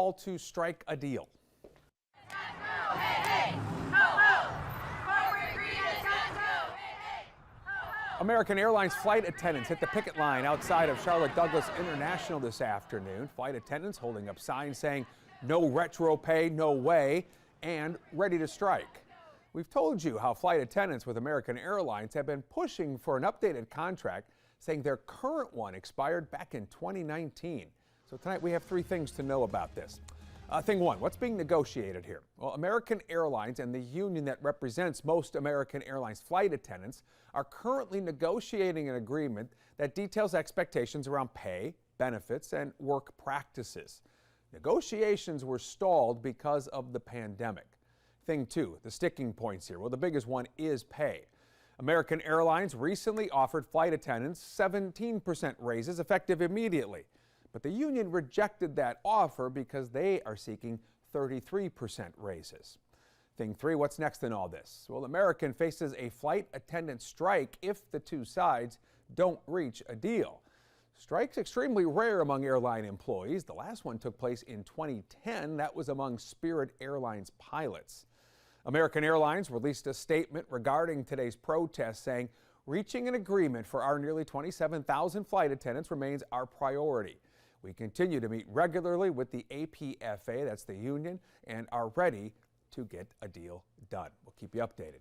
All to strike a deal. American Airlines flight attendants hit the picket line outside of Charlotte Douglas International this afternoon. Flight attendants holding up signs saying no retro pay, no way, and ready to strike. We've told you how flight attendants with American Airlines have been pushing for an updated contract, saying their current one expired back in 2019. So tonight we have three things to know about this. Thing one, what's being negotiated here? Well, American Airlines and the union that represents most American Airlines flight attendants are currently negotiating an agreement that details expectations around pay, benefits, and work practices. Negotiations were stalled because of the pandemic. Thing two, the sticking points here. Well, the biggest one is pay. American Airlines recently offered flight attendants 17% raises effective immediately. But the union rejected that offer because they are seeking 33% raises. Thing three, what's next in all this? Well, American faces a flight attendant strike if the two sides don't reach a deal. Strikes extremely rare among airline employees. The last one took place in 2010. That was among Spirit Airlines pilots. American Airlines released a statement regarding today's protest saying, reaching an agreement for our nearly 27,000 flight attendants remains our priority. We continue to meet regularly with the APFA, that's the union, and are ready to get a deal done. We'll keep you updated.